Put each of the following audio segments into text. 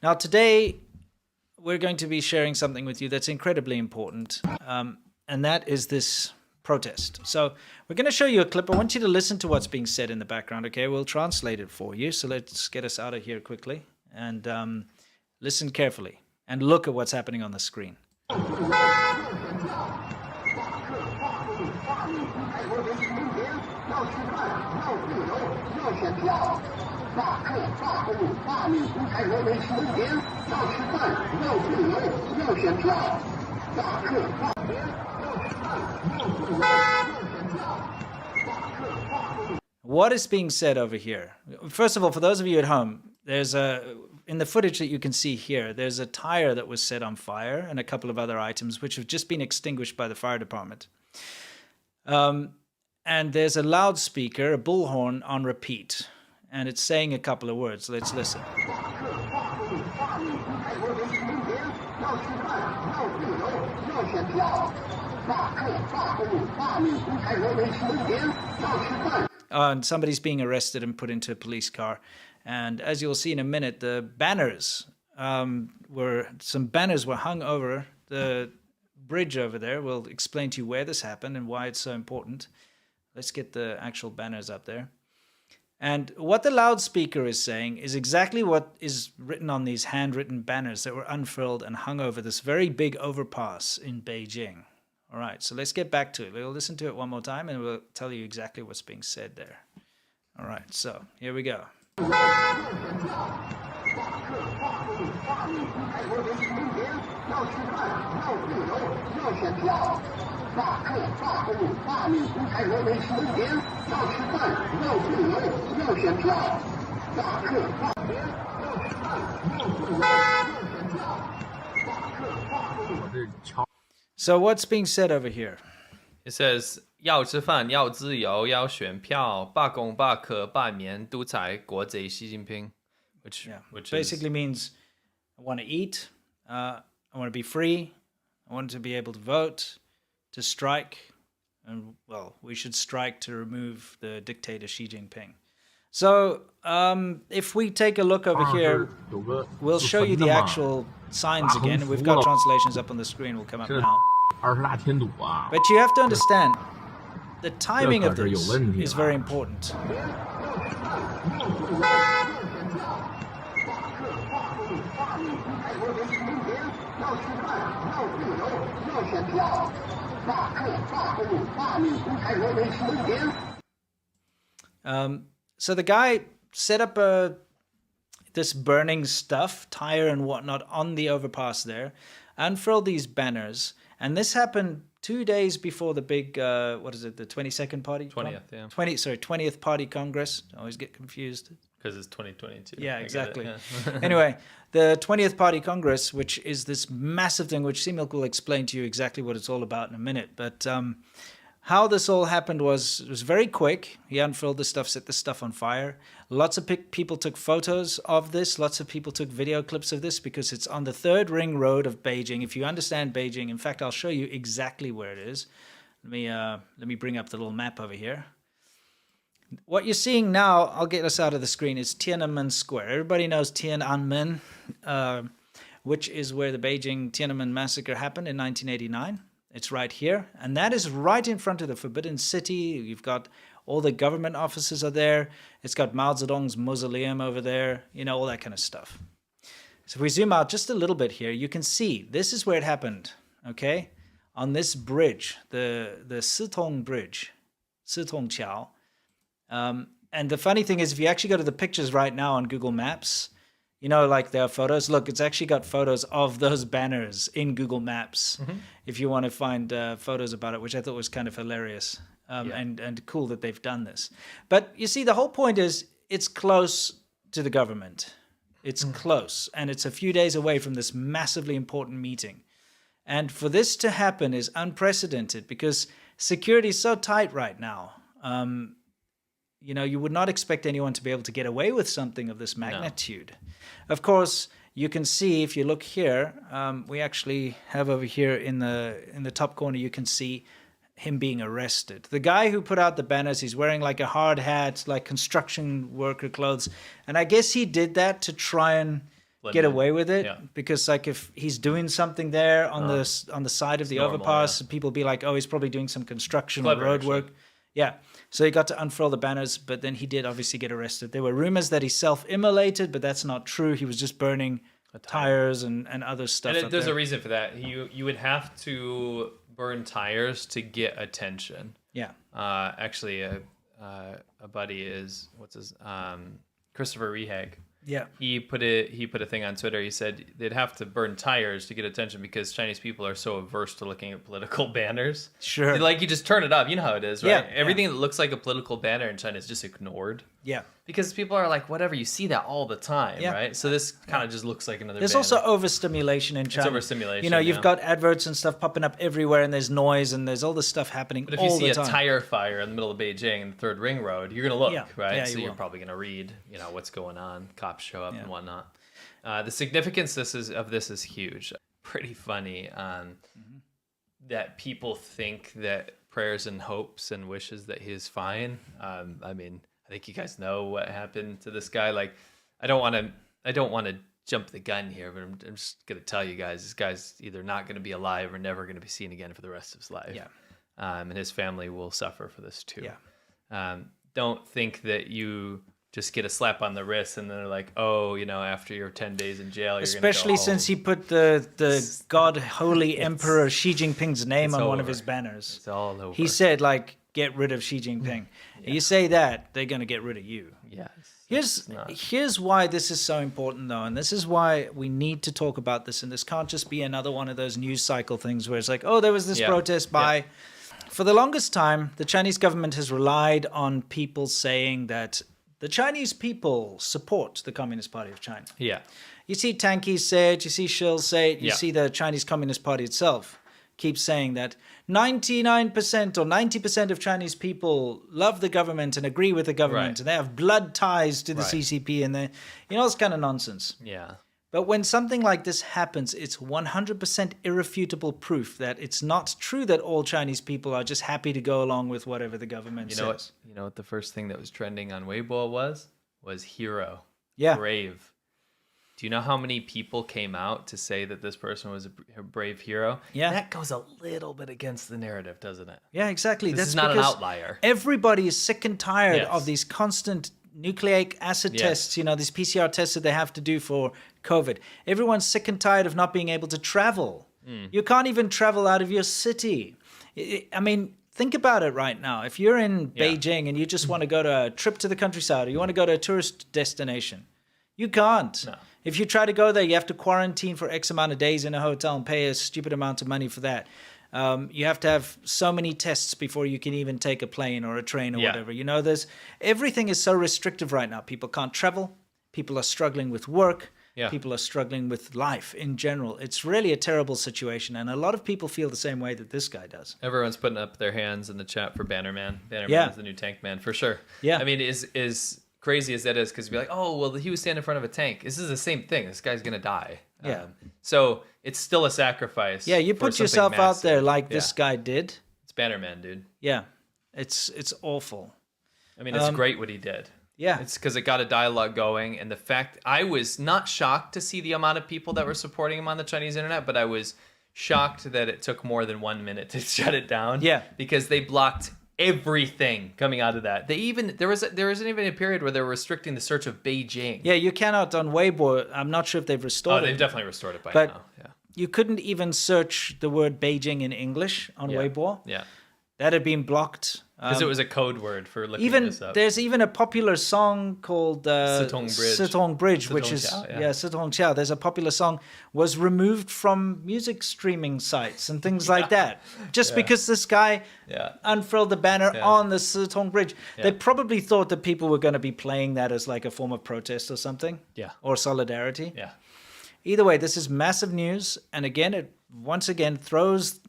Now, today, we're going to be sharing something with you that's incredibly important, and that is this protest. So we're going to show you a clip. I want you to listen to what's being said in the background, okay? We'll translate it for you. So let's get us out of here quickly and listen carefully and look at what's happening on the screen. What is being said over here? First of all, for those of you at home, in the footage that you can see here, there's a tire that was set on fire and a couple of other items which have just been extinguished by the fire department. And there's a loudspeaker, a bullhorn on repeat, and it's saying a couple of words. Let's listen. And somebody's being arrested and put into a police car. And as you'll see in a minute, the banners were hung over the bridge over there. We'll explain to you where this happened and why it's so important. Let's get the actual banners up there. And what the loudspeaker is saying is exactly what is written on these handwritten banners that were unfurled and hung over this very big overpass in Beijing. All right, so let's get back to it. We'll listen to it one more time and we'll tell you exactly what's being said there. All right, so here we go. So what's being said over here? It says 要吃饭要自由要选票罢工罢课罢免独裁国贼习近平 which basically means I want to eat, I want to be free, I want to be able to vote, to strike, and well, we should strike to remove the dictator Xi Jinping. So if we take a look over here, we'll show you the actual signs again. We've got translations up on the screen, will come up now. But you have to understand, the timing of this is very important. So the guy set up this burning stuff, tire and whatnot, on the overpass there, unfurled these banners, and this happened 2 days before the big, the 22nd party? 20th, yeah. 20th Party Congress. I always get confused. Because it's 2022. Yeah, exactly. Yeah. Anyway, the 20th Party Congress, which is this massive thing, which Similk will explain to you exactly what it's all about in a minute. But how this all happened was very quick. He unfurled the stuff, set the stuff on fire. Lots of people took photos of this. Lots of people took video clips of this because it's on the third ring road of Beijing. If you understand Beijing, in fact, I'll show you exactly where it is. Let me bring up the little map over here. What you're seeing now, I'll get us out of the screen, is Tiananmen Square. Everybody knows Tiananmen, which is where the Beijing Tiananmen massacre happened in 1989. It's right here. And that is right in front of the Forbidden City. You've got all the government offices are there. It's got Mao Zedong's mausoleum over there, all that kind of stuff. So if we zoom out just a little bit here, you can see this is where it happened, okay? On this bridge, the Sitong Bridge, Sitong Qiao. And the funny thing is, if you actually go to the pictures right now on Google Maps, like there are photos. Look, it's actually got photos of those banners in Google Maps. Mm-hmm. If you want to find photos about it, which I thought was kind of hilarious and cool that they've done this. But you see, the whole point is it's close to the government. It's close, and it's a few days away from this massively important meeting. And for this to happen is unprecedented because security is so tight right now. You would not expect anyone to be able to get away with something of this magnitude. No. Of course, you can see if you look here, we actually have over here in the top corner, you can see him being arrested. The guy who put out the banners, he's wearing like a hard hat, like construction worker clothes. And I guess he did that to try and get away with it, Yeah. because like if he's doing something there on the side of the normal, overpass, people be like, oh, he's probably doing some construction Clever, or road actually. work. Yeah. So he got to unfurl the banners, but then he did obviously get arrested. There were rumors that he self-immolated, but that's not true. He was just burning tires and other stuff. And up there's there. a reason for that. You would have to burn tires to get attention. Yeah. Actually, a buddy is Christopher Rehag. Yeah. He put a thing on Twitter. He said they'd have to burn tires to get attention because Chinese people are so averse to looking at political banners. Sure. Like you just turn it up. You know how it is, right? Yeah, Everything that looks like a political banner in China is just ignored. Yeah. Because people are like, whatever, you see that all the time, Yeah. right? So this kind of just looks like another There's banner. also overstimulation in China. overstimulation, You know, you've yeah. got adverts and stuff popping up everywhere, and there's noise, and there's all this stuff happening But if all you see the a time. tire fire in the middle of Beijing in the Third Ring Road, you're going to look, Yeah. right? Yeah, So you you're will. probably going to read, what's going on. Cops show up and whatnot. The significance of this is huge. Pretty funny that people think that prayers and hopes and wishes that he is fine. I mean, I think you guys know what happened to this guy. Like, I don't want to jump the gun here, but I'm just going to tell you guys, this guy's either not going to be alive or never going to be seen again for the rest of his life. Yeah. And his family will suffer for this too. Yeah. Don't think that you just get a slap on the wrist and then they're like, oh, after your 10 days in jail, you're Especially gonna go since home. he put the God Holy Emperor Xi Jinping's name on one of over. his banners. It's all over. He said, like, get rid of Xi Jinping. You say that, they're going to get rid of you. Yes. Here's why this is so important, though, and this is why we need to talk about this, and this can't just be another one of those news cycle things where it's like, oh, there was this protest by... Yeah. For the longest time, the Chinese government has relied on people saying that the Chinese people support the Communist Party of China. Yeah. You see tankies say it, you see shills say it, you Yeah. see the Chinese Communist Party itself keeps saying that 99% or 90% of Chinese people love the government and agree with the government, Right. and they have blood ties to the Right. CCP, and it's kind of nonsense. Yeah. But when something like this happens, it's 100% irrefutable proof that it's not true that all Chinese people are just happy to go along with whatever the government says. You know what the first thing that was trending on Weibo was hero. Yeah. Brave. Do you know how many people came out to say that this person was a brave hero? Yeah. That goes a little bit against the narrative, doesn't it? Yeah, exactly. This is not an because outlier. Everybody is sick and tired Yes. of these constant nucleic acid Yes. tests, these PCR tests that they have to do for COVID. Everyone's sick and tired of not being able to travel. You can't even travel out of your city. I mean, think about it right now. If you're in Yeah. Beijing and you just want to go to a trip to the countryside or you want to go to a tourist destination, you can't. No. If you try to go there, you have to quarantine for X amount of days in a hotel and pay a stupid amount of money for that. You have to have so many tests before you can even take a plane or a train or Yeah. whatever. Everything is so restrictive right now. People can't travel. People are struggling with work. Yeah. People are struggling with life in general. It's really a terrible situation, and a lot of people feel the same way that this guy does. Everyone's putting up their hands in the chat for Bannerman. Bannerman Yeah. is the new tank man, for sure. Yeah. I mean, is crazy as that is, because be like, oh, well, he was standing in front of a tank. This is the same thing. This guy's going to die. Yeah. So it's still a sacrifice. Yeah, you for put something yourself out there massive. like Yeah. this guy did. It's Bannerman, dude. Yeah, it's awful. I mean, it's great what he did. Yeah. It's because it got a dialogue going. And the fact, I was not shocked to see the amount of people that were supporting him on the Chinese internet, but I was shocked that it took more than 1 minute to shut it down. Yeah. Because they blocked everything coming out of that. There isn't even a period where they were restricting the search of Beijing. Yeah, you cannot on Weibo. I'm not sure if they've Oh, restored they've it. definitely restored it by But now. Yeah. you couldn't even search the word Beijing in English on Weibo. Yeah. That had been blocked. Because it was a code word for looking Even this up. there's even a popular song called Sitong Bridge. Sitong Bridge, which Sitong is Qiao, yeah. Sitong Qiao. There's a popular song was removed from music streaming sites and things like that, just because this guy Yeah. unfurled the banner on the Sitong Bridge. Yeah. They probably thought that people were going to be playing that as like a form of protest or something, Yeah. or solidarity. Yeah. Either way, this is massive news, and again, it once again throws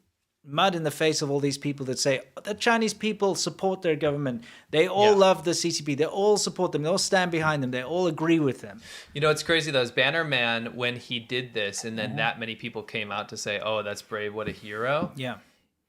mud in the face of all these people that say the Chinese people support their government. They all love the CCP. They all support them. They all stand behind them. They all agree with them. You know, it's crazy though, is Bannerman, when he did this and then that many people came out to say, oh, that's brave, what a hero. Yeah.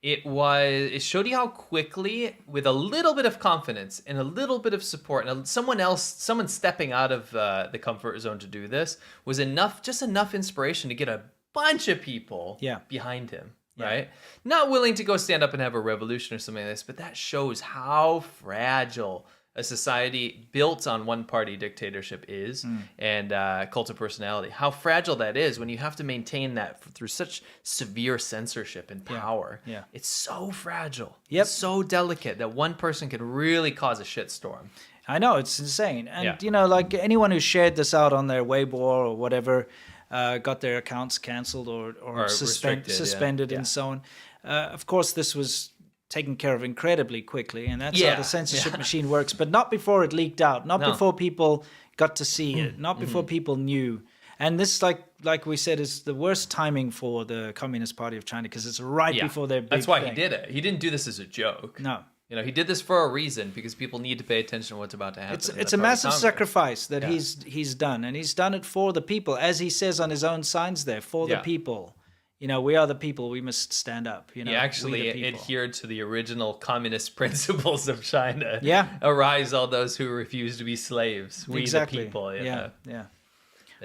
It showed you how quickly, with a little bit of confidence and a little bit of support, and someone stepping out of the comfort zone to do this was just enough inspiration to get a bunch of people behind him, right? Not willing to go stand up and have a revolution or something like this, but that shows how fragile a society built on one-party dictatorship is, and cult of personality. How fragile that is when you have to maintain that through such severe censorship and power. Yeah. It's so fragile. Yep. It's so delicate that one person can really cause a shitstorm. I know, it's insane. And, like anyone who shared this out on their Weibo or whatever, got their accounts canceled or suspended and so on. Of course, this was taken care of incredibly quickly, and that's how the censorship machine works, but not before it leaked out, not before people got to see it, not before people knew. And this, like we said, is the worst timing for the Communist Party of China, because it's right before their big That's why thing. he did it. He didn't do this as a joke. No. He did this for a reason, because people need to pay attention to what's about to happen. It's a massive sacrifice that he's done, and he's done it for the people, as he says on his own signs there, for the people. We are the people. We must stand up. He actually adhered to the original communist principles of China. Yeah. Arise, all those who refuse to be slaves. We the people. Yeah.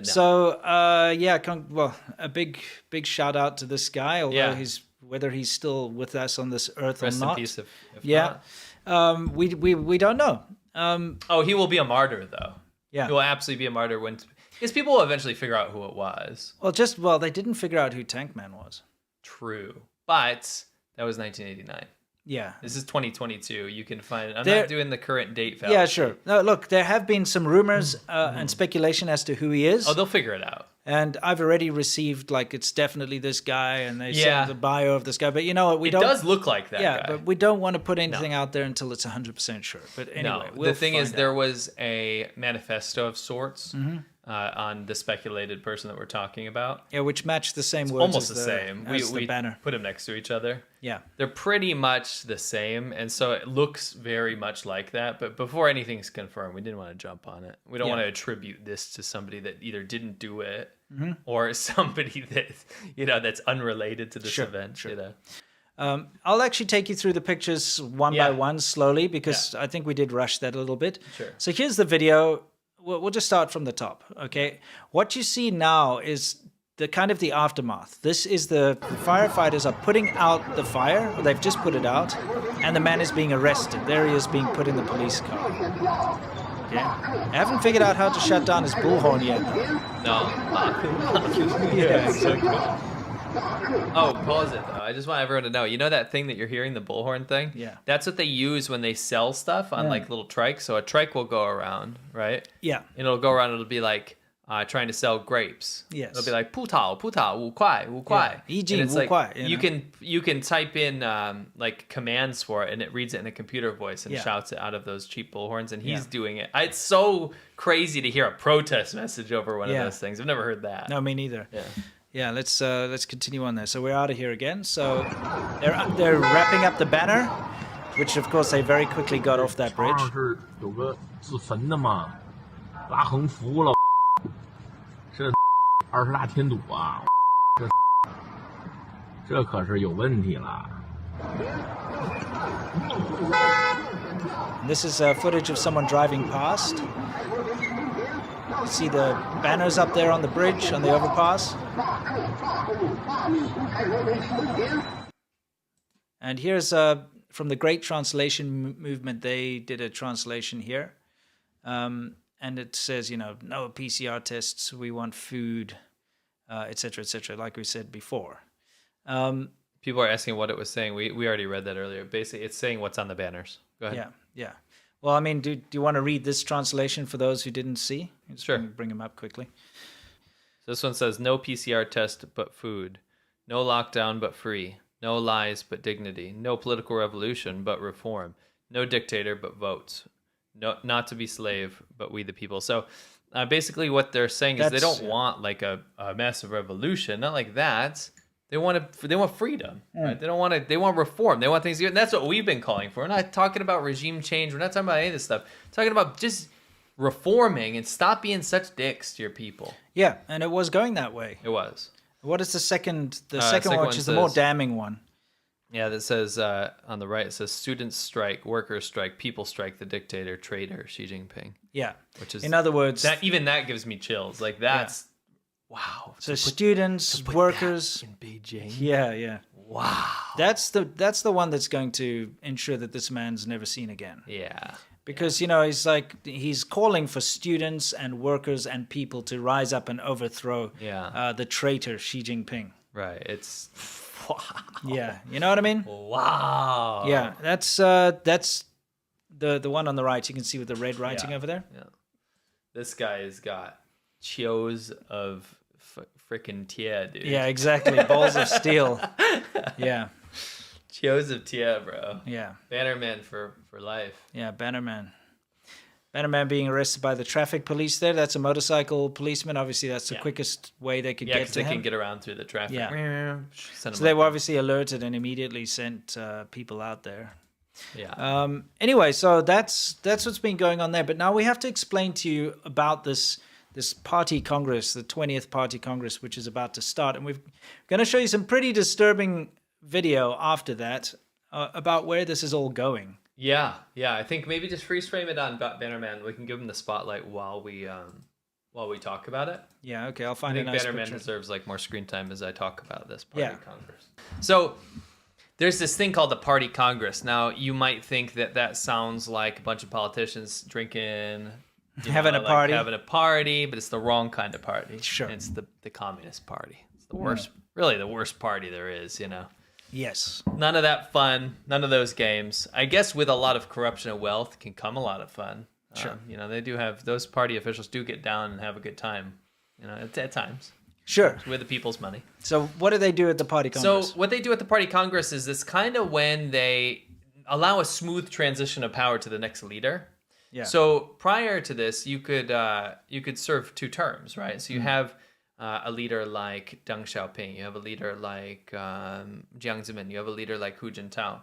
So, a big shout out to this guy, although whether he's still with us on this earth Rest or not. in peace if not. We don't know. He will be a martyr, though. Yeah. He will absolutely be a martyr because people will eventually figure out who it was. Well, they didn't figure out who Tankman was. True. But that was 1989. Yeah. This is 2022. You can find... I'm not doing the current date fallacy. Yeah, sure. No, look, there have been some rumors and speculation as to who he is. Oh, they'll figure it out. And I've already received, it's definitely this guy, and they sent the bio of this guy. But you know what? It does look like that guy. Yeah, but we don't want to put anything out there until it's 100% sure. But anyway, the thing is, there was a manifesto of sorts on the speculated person that we're talking about. Yeah, which matched the same words almost as the same. We banner. Put them next to each other. Yeah. They're pretty much the same, and so it looks very much like that. But before anything's confirmed, we didn't want to jump on it. We don't want to attribute this to somebody that either didn't do it or somebody that that's unrelated to this event. Sure. I'll actually take you through the pictures one by one slowly, because I think we did rush that a little bit. Sure. So here's the video. We'll just start from the top, okay? What you see now is the aftermath. This is the firefighters are putting out the fire, or they've just put it out, and the man is being arrested. There he is being put in the police car. Okay? I haven't figured out how to shut down his bullhorn yet, though. No. Yeah. So cool. Oh, pause it, though. I just want everyone to know. You know that thing that you're hearing, the bullhorn thing? Yeah. That's what they use when they sell stuff on little trikes. So a trike will go around, right? Yeah. And it'll go around, it'll be like trying to sell grapes. Yes. It'll be like 葡萄 5块. Yeah. And it's 5块, you can type in commands for it, and it reads it in a computer voice and shouts it out of those cheap bullhorns, and he's doing it. It's so crazy to hear a protest message over one of those things. I've never heard that. No, me neither. Yeah. Yeah, let's continue on there. So we're out of here again. So they're wrapping up the banner, which of course they very quickly got off that bridge. 是有个自焚的嘛，拉横幅了，这20大添堵啊，这可是有问题了。 This is footage of someone driving past. You see the banners up there on the bridge, on the overpass. And here's from the Great Translation Movement. They did a translation here. And it says, no PCR tests, we want food, etc., like we said before. People are asking what it was saying. We already read that earlier. Basically, it's saying what's on the banners. Go ahead. Yeah. Well, I mean, do you want to read this translation for those who didn't see? Sure. Bring them up quickly. So this one says, no PCR test but food. No lockdown but free. No lies but dignity. No political revolution but reform. No dictator but votes. No, not to be slave but we the people. So basically what they're saying is they don't want like a massive revolution. Not like that. They want freedom. Right? They want reform. They want things to get, and that's what we've been calling for. We're not talking about regime change. We're not talking about any of this stuff. We're talking about just reforming and stop being such dicks to your people. Yeah, and it was going that way. It was. What is the second one, which is the more damning one? Yeah, that says on the right, it says students strike, workers strike, people strike the dictator, traitor Xi Jinping. Yeah. Which is, in other words, that even that gives me chills. Like that's wow. So students, workers in Beijing. Yeah. Wow. That's the one that's going to ensure that this man's never seen again. Yeah. Because he's calling for students and workers and people to rise up and overthrow the traitor Xi Jinping. Right. It's wow. Yeah, you know what I mean? Wow. Yeah, that's the one on the right. You can see with the red writing over there. Yeah. This guy has got chios of freaking Tia, dude. Yeah, exactly. Balls of steel. Yeah. Chios of Tia, bro. Yeah. Bannerman for life. Yeah, Bannerman. Bannerman being arrested by the traffic police there. That's a motorcycle policeman. Obviously, that's the quickest way they could get to him. Yeah, because they can get around through the traffic. Yeah. So they were obviously alerted and immediately sent people out there. Yeah. Anyway, so that's what's been going on there. But now we have to explain to you about this party congress, the 20th party congress, which is about to start. And we're going to show you some pretty disturbing video after that about where this is all going. Yeah. I think maybe just freeze frame it on Bannerman. We can give him the spotlight while we talk about it. Yeah, okay. I'll find I a think nice Bannerman picture. deserves more screen time as I talk about this party congress. So there's this thing called the party congress. Now you might think that sounds like a bunch of politicians drinking, having a party, but it's the wrong kind of party. Sure. It's the Communist Party. It's the worst, really the worst party there is, Yes. None of that fun, none of those games. I guess with a lot of corruption and wealth can come a lot of fun. Sure. They do have, those party officials do get down and have a good time, at times. Sure. With the people's money. So what do they do at the party congress? So what they do at the party congress is this kind of when they allow a smooth transition of power to the next leader. Yeah. So prior to this, you could serve 2 terms, right? So you have a leader like Deng Xiaoping, you have a leader like Jiang Zemin, you have a leader like Hu Jintao.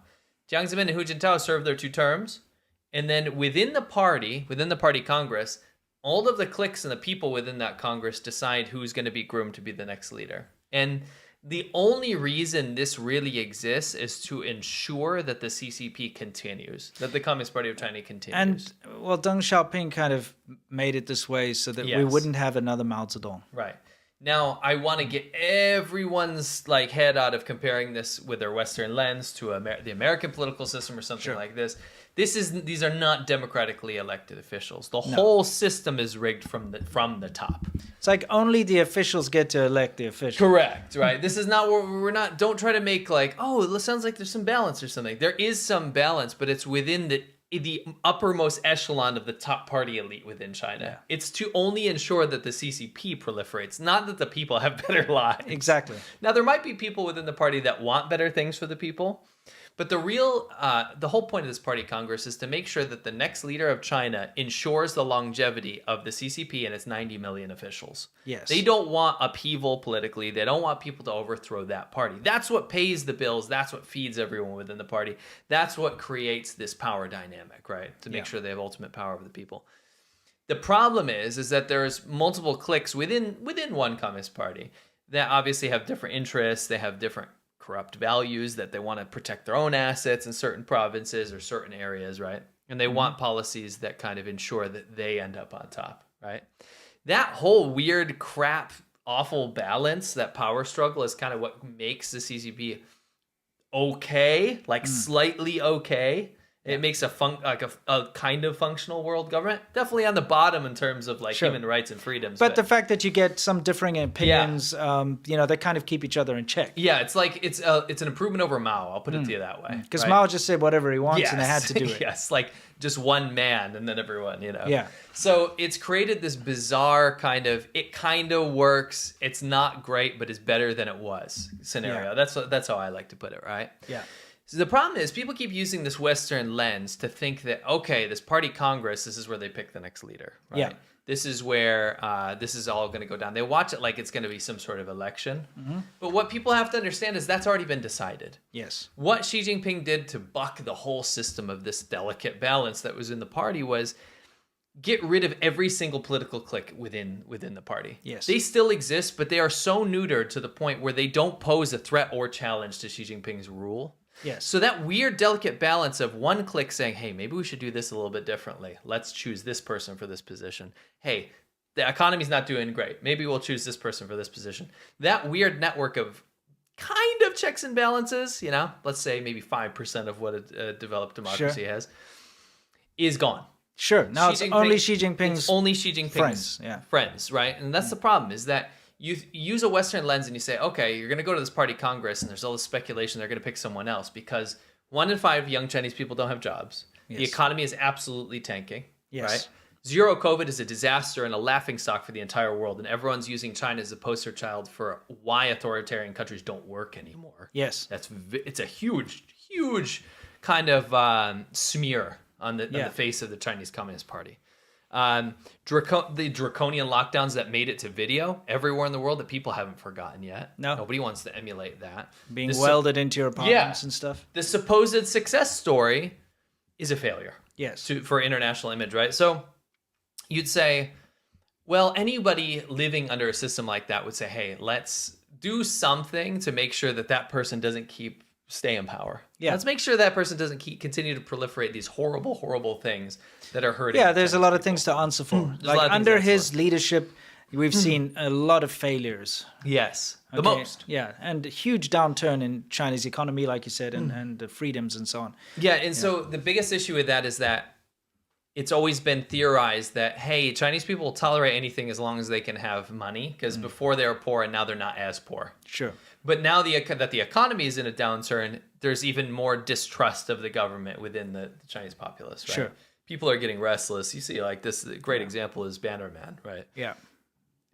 Jiang Zemin and Hu Jintao serve their 2 terms, and then within the party congress, all of the cliques and the people within that congress decide who's going to be groomed to be the next leader. And the only reason this really exists is to ensure that the CCP continues, that the Communist Party of China continues. And, well, Deng Xiaoping kind of made it this way so that we wouldn't have another Mao Zedong. Right. Now, I want to get everyone's head out of comparing this with their Western lens to the American political system or something like this. These are not democratically elected officials. The whole system is rigged from the top. It's like only the officials get to elect the officials. Correct, right? This is not where we're not. Don't try to make it sounds like there's some balance or something. There is some balance, but it's within the uppermost echelon of the top party elite within China. Yeah. It's to only ensure that the CCP proliferates, not that the people have better lives. Exactly. Now, there might be people within the party that want better things for the people, but the whole point of this party congress is to make sure that the next leader of China ensures the longevity of the CCP and its 90 million officials. Yes. They don't want upheaval politically. They don't want people to overthrow that party. That's what pays the bills. That's what feeds everyone within the party. That's what creates this power dynamic, right? To make sure they have ultimate power over the people. The problem is that there's multiple cliques within one Communist Party that obviously have different interests. They have different corrupt values, that they want to protect their own assets in certain provinces or certain areas, right? And they want policies that kind of ensure that they end up on top, right? That whole weird, crap, awful balance, that power struggle is kind of what makes the CCP okay, slightly okay. It makes a kind of functional world government. Definitely on the bottom in terms of human rights and freedoms. But the fact that you get some differing opinions, they kind of keep each other in check. Yeah, it's it's an improvement over Mao. I'll put it to you that way. Because Mao just said whatever he wants, and they had to do it. Yes, just one man and then everyone, Yeah. So it's created this bizarre it kind of works. It's not great, but it's better than it was scenario. Yeah. That's how I like to put it, right? Yeah. So the problem is people keep using this Western lens to think that, okay, this party congress, this is where they pick the next leader, right? Yeah. This is where this is all going to go down. They watch it like it's going to be some sort of election. Mm-hmm. But what people have to understand is that's already been decided. Yes. What Xi Jinping did to buck the whole system of this delicate balance that was in the party was get rid of every single political clique within the party. Yes. They still exist, but they are so neutered to the point where they don't pose a threat or challenge to Xi Jinping's rule. Yes. So that weird, delicate balance of one click saying, hey, maybe we should do this a little bit differently. Let's choose this person for this position. Hey, the economy's not doing great. Maybe we'll choose this person for this position. That weird network of kind of checks and balances, you know, let's say maybe 5% of what a developed democracy has, is gone. Sure. Now it's only Xi Jinping's friends, right? And that's the problem, is that you use a Western lens and you say, okay, you're going to go to this party congress and there's all this speculation they're going to pick someone else because 1 in 5 young Chinese people don't have jobs. Yes. The economy is absolutely tanking, right? Zero COVID is a disaster and a laughingstock for the entire world, and everyone's using China as a poster child for why authoritarian countries don't work anymore. Yes. It's a huge, huge kind of smear on the face of the Chinese Communist Party. The draconian lockdowns that made it to video everywhere in the world that people haven't forgotten yet. No. Nobody wants to emulate that. Being welded into your apartments and stuff. The supposed success story is a failure. Yes. For international image, right? So you'd say, well, anybody living under a system like that would say, hey, let's do something to make sure that person doesn't stay in power. Yeah. Let's make sure that person doesn't continue to proliferate these horrible, horrible things that are hurting. Yeah, there's a lot of things to answer for. Like under his leadership, we've seen a lot of failures. Yes, the most. Yeah, and a huge downturn in Chinese economy, like you said, and the freedoms and so on. Yeah, and so the biggest issue with that is that it's always been theorized that, hey, Chinese people will tolerate anything as long as they can have money, because before they were poor and now they're not as poor. Sure. But now that the economy is in a downturn, there's even more distrust of the government within the Chinese populace, right? Sure. People are getting restless. You see, like this, a great example is Bannerman, right? Yeah.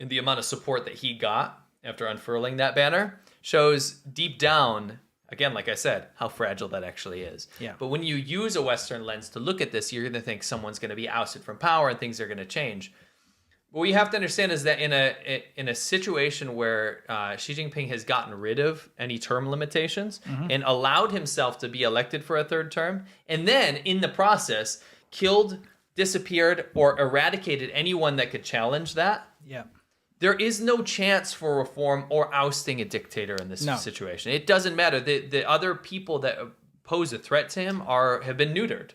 And the amount of support that he got after unfurling that banner shows deep down, again, like I said, how fragile that actually is. Yeah. But when you use a Western lens to look at this, you're going to think someone's going to be ousted from power and things are going to change. What you have to understand is that in a situation where Xi Jinping has gotten rid of any term limitations and allowed himself to be elected for a third term, and then in the process killed, disappeared, or eradicated anyone that could challenge that, there is no chance for reform or ousting a dictator in this situation. It doesn't matter. The other people that pose a threat to him have been neutered.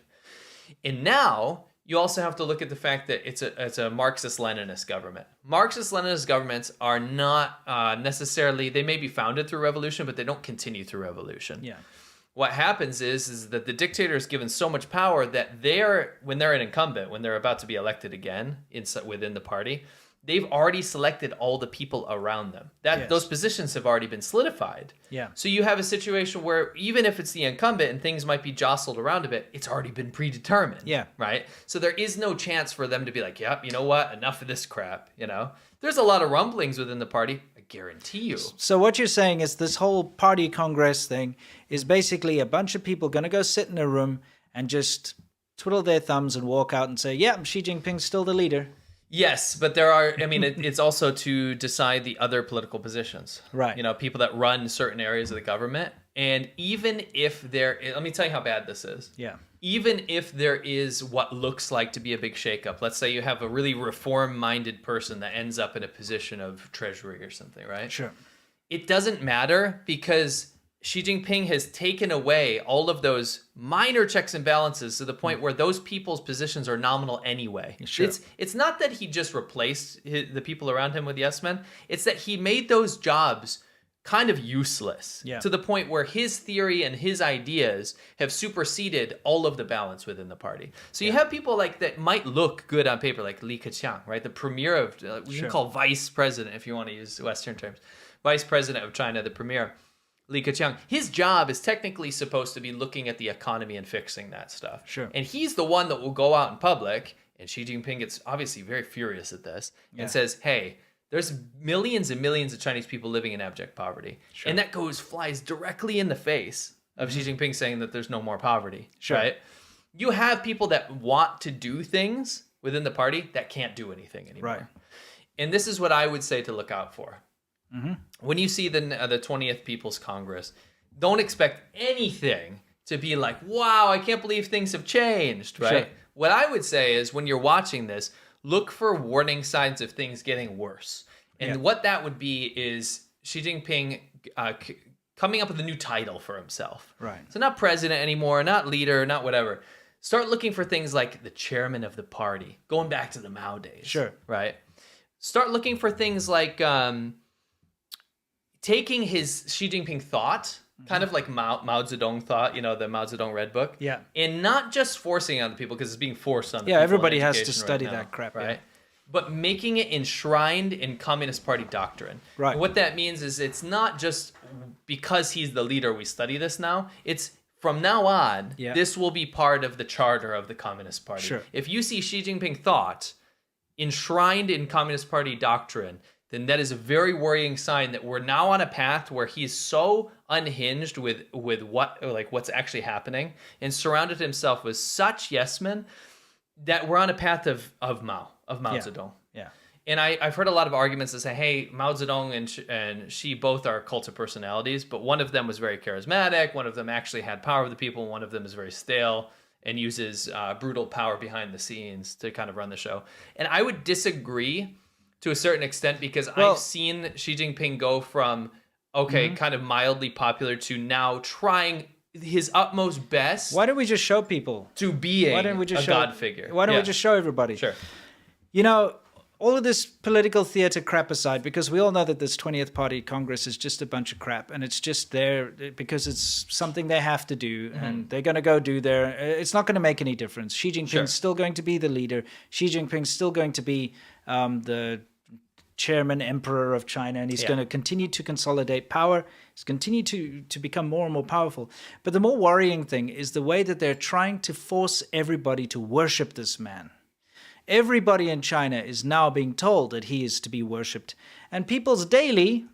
And now you also have to look at the fact that it's a Marxist-Leninist government. Marxist-Leninist governments are not necessarily, they may be founded through revolution, but they don't continue through revolution. Yeah. What happens is that the dictator is given so much power that when they're an incumbent, when they're about to be elected again within the party, they've already selected all the people around them. Those positions have already been solidified. Yeah. So you have a situation where even if it's the incumbent and things might be jostled around a bit, it's already been predetermined. Yeah. Right? So there is no chance for them to be like, yep, you know what? Enough of this crap, you know? There's a lot of rumblings within the party, I guarantee you. So what you're saying is this whole party congress thing is basically a bunch of people going to go sit in a room and just twiddle their thumbs and walk out and say, yeah, Xi Jinping's still the leader. Yes, but it's also to decide the other political positions. Right. You know, people that run certain areas of the government. And even if let me tell you how bad this is. Yeah. Even if there is what looks like to be a big shakeup, let's say you have a really reform-minded person that ends up in a position of treasury or something, right? Sure. It doesn't matter because Xi Jinping has taken away all of those minor checks and balances to the point where those people's positions are nominal anyway. Sure. It's not that he just replaced the people around him with yes men. It's that he made those jobs kind of useless to the point where his theory and his ideas have superseded all of the balance within the party. So you have people like that might look good on paper, like Li Keqiang, right? The premier of, we can call vice president if you want to use Western terms, vice president of China, the premier. Li Keqiang, his job is technically supposed to be looking at the economy and fixing that stuff. Sure. And he's the one that will go out in public, and Xi Jinping gets obviously very furious at this, and says, hey, there's millions and millions of Chinese people living in abject poverty. Sure. And that flies directly in the face of Xi Jinping saying that there's no more poverty. Sure. Right? You have people that want to do things within the party that can't do anything anymore. Right. And this is what I would say to look out for. When you see the 20th People's Congress, don't expect anything to be like, wow, I can't believe things have changed, right? Sure. What I would say is when you're watching this, look for warning signs of things getting worse. And what that would be is Xi Jinping coming up with a new title for himself. Right. So not president anymore, not leader, not whatever. Start looking for things like the chairman of the party, going back to the Mao days. Sure. Right. Start looking for things like taking his Xi Jinping thought, kind of like Mao Zedong thought, the Mao Zedong Red Book. Yeah. And not just forcing it on the people, because it's being forced on the people. Yeah, in everybody has to education study right now, that crap. right? Yeah. But making it enshrined in Communist Party doctrine. Right. And what that means is it's not just because he's the leader we study this now. It's from now on, this will be part of the charter of the Communist Party. Sure. If you see Xi Jinping thought enshrined in Communist Party doctrine, then that is a very worrying sign that we're now on a path where he's so unhinged with what's actually happening and surrounded himself with such yes men that we're on a path of Mao Zedong. Yeah. And I've heard a lot of arguments that say, hey, Mao Zedong and Xi both are cult of personalities, but one of them was very charismatic, one of them actually had power over the people, and one of them is very stale and uses brutal power behind the scenes to kind of run the show. And I would disagree to a certain extent, because I've seen Xi Jinping go from, kind of mildly popular to now trying his utmost best. Why don't we just show people? To being a God figure. Why don't we just show everybody? Sure. All of this political theater crap aside, because we all know that this 20th Party Congress is just a bunch of crap, and it's just there because it's something they have to do, and they're going to go do there. It's not going to make any difference. Xi Jinping's still going to be the leader. Xi Jinping's still going to be the chairman, emperor of China, and he's going to continue to consolidate power. He's continue to become more and more powerful. But the more worrying thing is the way that they're trying to force everybody to worship this man. Everybody in China is now being told that he is to be worshipped. And People's Daily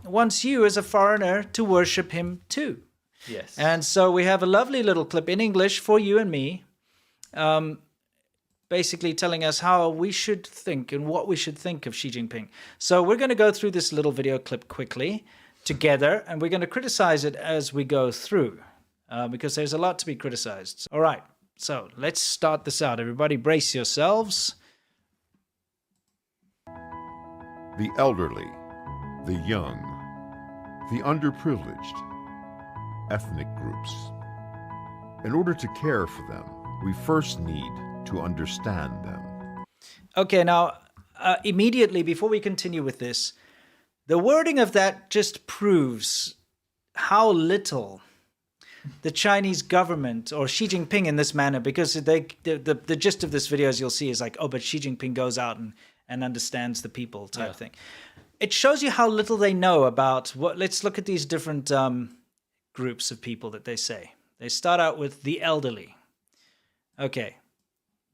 wants you as a foreigner to worship him too. Yes. And so we have a lovely little clip in English for you and me, basically telling us how we should think and what we should think of Xi Jinping. So we're going to go through this little video clip quickly together, and we're going to criticize it as we go through, because there's a lot to be criticized. All right. So let's start this out. Everybody brace yourselves. The elderly, the young, the underprivileged, ethnic groups. In order to care for them, we first need to understand them. Okay, now, immediately before we continue with this, the wording of that just proves how little the Chinese government, or Xi Jinping in this manner, because the gist of this video, as you'll see, is like, oh, but Xi Jinping goes out and understands the people type thing. It shows you how little they know about what. Let's look at these different groups of people that they say. They start out with the elderly. Okay,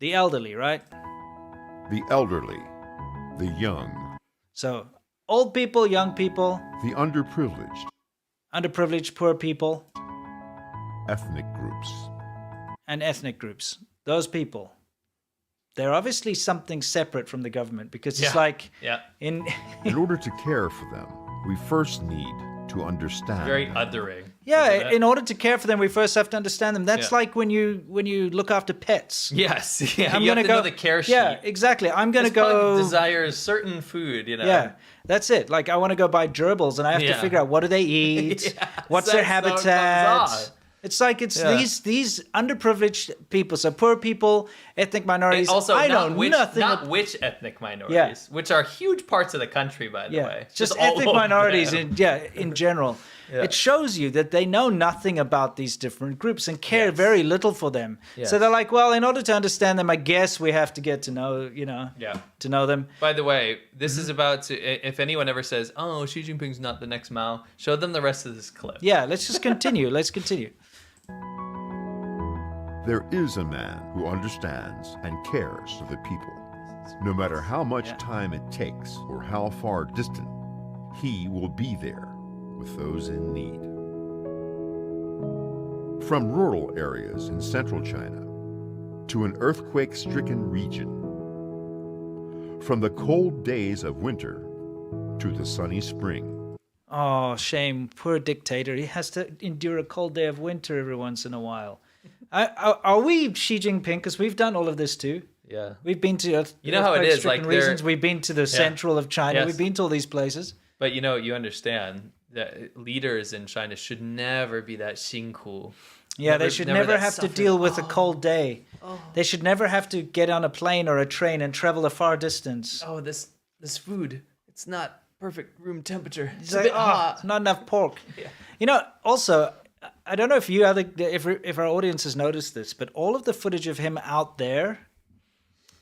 the elderly, right? The elderly, the young. So old people, young people. The underprivileged. Underprivileged, poor people. Ethnic groups. And ethnic groups. Those people. They're obviously something separate from the government, because it's like in order to care for them, we first need to understand. Very them. othering. Yeah, in order to care for them, we first have to understand them. That's like when you look after pets. Yes, yeah. I'm you gonna have to know the care sheet. Yeah, exactly. I'm gonna This go. pug desires certain food, Yeah, that's it. Like, I want to go buy gerbils, and I have to figure out, what do they eat? What's their that's how it comes habitat? off. It's like these underprivileged people, so poor people, ethnic minorities. And also, I know not nothing. which ethnic minorities, which are huge parts of the country, by the way. Just all ethnic over minorities them. in general. Yeah. It shows you that they know nothing about these different groups and care very little for them. Yes. So they're like, well, in order to understand them, I guess we have to get to know, to know them. By the way, this is about to, if anyone ever says, oh, Xi Jinping's not the next Mao, show them the rest of this clip. Yeah, let's just continue. Let's continue. There is a man who understands and cares for the people. No matter how much time it takes or how far distant, he will be there with those in need. From rural areas in central China to an earthquake-stricken region, from the cold days of winter to the sunny spring. Oh, shame. Poor dictator. He has to endure a cold day of winter every once in a while. Are we Xi Jinping? Because we've done all of this too. Yeah. We've been to You know how it is, like regions. We've been to the central of China. Yes. We've been to all these places. But you understand, that leaders in China should never be that 辛苦. Yeah, they should never that have to suffering. deal with a cold day. They should never have to get on a plane or a train and travel a far distance. Oh, this food, it's not perfect room temperature. It's Like, a bit hot. it's not enough pork. You know, also, I don't know if our audience has noticed this, but all of the footage of him out there,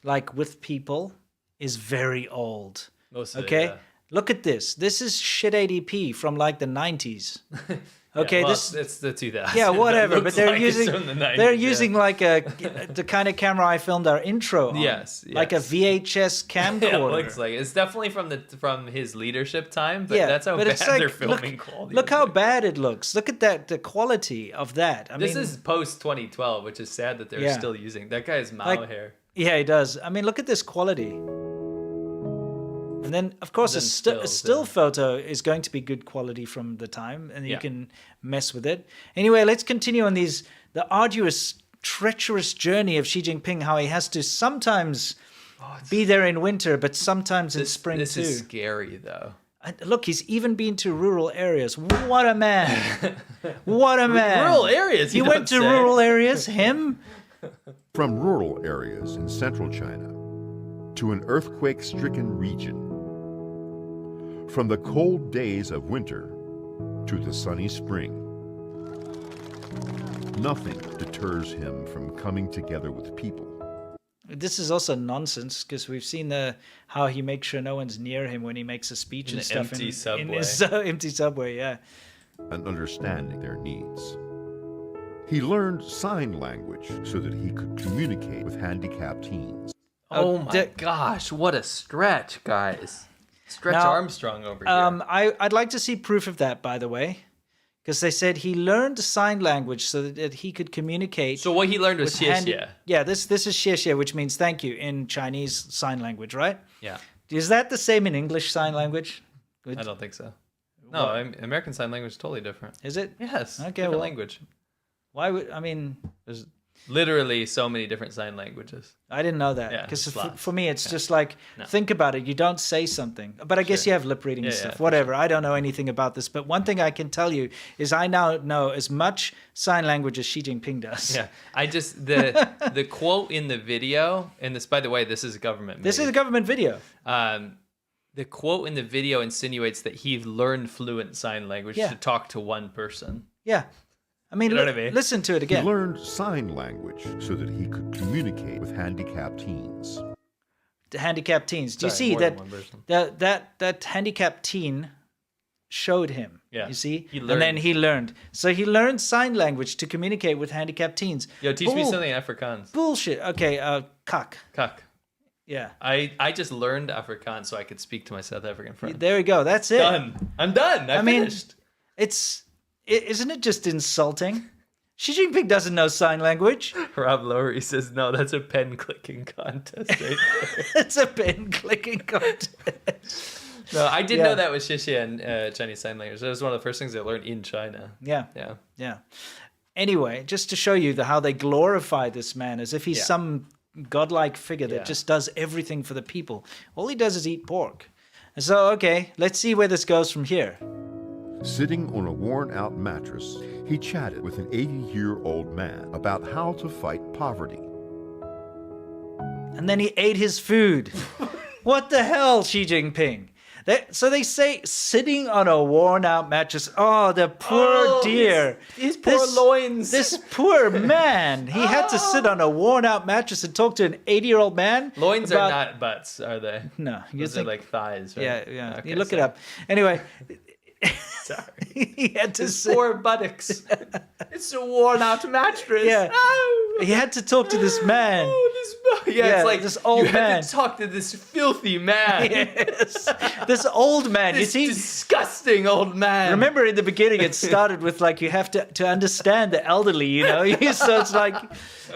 like with people, is very old. Most of it, Okay? yeah. Look at this. This is shit ADP from like the 90s. Okay, well, this it's the 2000s. yeah, It whatever. But looks they're like it's using from the 90s, they're yeah. using like the kind of camera I filmed our intro on. Yes, Like a yes. VHS camcorder. Yeah, it looks like it's definitely from his leadership time, but Yeah, that's how but bad it's like, their filming quality. Look is. how bad it looks. Look at that, the quality of that. I This mean, is post 2012, which is sad that they're Yeah. still using that guy's Mao Like- hair. yeah, it does. I mean, look at this quality. And then, of course, Then a stills, still yeah. photo is going to be good quality from the time, and you Yeah. can mess with it. Anyway, let's continue on the arduous, treacherous journey of Xi Jinping. How he has to sometimes be there in winter, but sometimes in spring This too. is scary though. And look, he's even been to rural areas. What a man! What a man! Rural areas, He you went to don't say. rural areas. Him? From rural areas in central China to an earthquake-stricken region. From the cold days of winter to the sunny spring. Nothing deters him from coming together with people. This is also nonsense because we've seen how he makes sure no one's near him when he makes a speech In and an stuff empty in subway. his empty subway. Yeah. And understanding their needs. He learned sign language so that he could communicate with handicapped teens. Oh my Dick. gosh, what a stretch, guys. Stretch Now, Armstrong over here. I'd like to see proof of that, by the way, because they said he learned sign language so that he could communicate. So what he learned was with handy- 谢谢. Yeah, this is 谢谢, which means thank you in Chinese sign language, right? Yeah. Is that the same in English sign language? I don't think so. No, American Sign Language is totally different. Is it? Yes. Okay, Different well- language. Why would I mean? There's literally so many different sign languages. I didn't know that Yeah, because there's for, lots. for me it's just like think about it. You don't say something, but I guess Sure. you have lip reading and Yeah, stuff. yeah, for Whatever. I don't know anything about this, but one thing I can tell you is I now know as much sign language as Xi Jinping does. Yeah. I just the quote in the video, and this, by the way, this is a government. This is a made. government video. The quote in the video insinuates that he learned fluent sign language Yeah. to talk to one person. Yeah. I mean, You know what I mean? listen to it He again. learned sign language so that he could communicate with handicapped teens. The handicapped teens. Do you Sorry, see more that, than one person. that handicapped teen showed him? Yeah. You see? He And then learned. he learned. So he learned sign language to communicate with handicapped teens. Yo, teach me Bull- something in Afrikaans. Bullshit. Okay, kak. Kak. Yeah. I just learned Afrikaans so I could speak to my South African friend. There we go. That's it. Done. I'm done. I mean, finished. Isn't it just insulting? Xi Jinping doesn't know sign language. Rob Lowery says, no, that's a pen clicking contest. Right there. It's a pen clicking contest. No, I did Yeah. know that was Xixi and Chinese Sign Language. That was one of the first things I learned in China. Yeah. Yeah. Yeah. Anyway, just to show you how they glorify this man as if he's Yeah. some godlike figure that Yeah. just does everything for the people. All he does is eat pork. And so, okay, let's see where this goes from here. Sitting on a worn-out mattress, he chatted with an 80-year-old man about how to fight poverty. And then he ate his food. What the hell, Xi Jinping? So they say sitting on a worn-out mattress. Oh, the poor dear. His poor loins. This poor man. He had to sit on a worn-out mattress and talk to an 80-year-old man. Loins about- are not butts, are they? No, you Those think are like thighs, right? Yeah, yeah. Okay, you look it sorry. up. Anyway, Sorry. he had to His sit. poor buttocks. It's a worn out mattress. Yeah. Oh. He had to talk to this man. Oh, Yeah, it's like this old you man. had to talk to this filthy man. Yes. This old man. This you see, disgusting old man. remember in the beginning it started with like you have to understand the elderly, you know. So it's like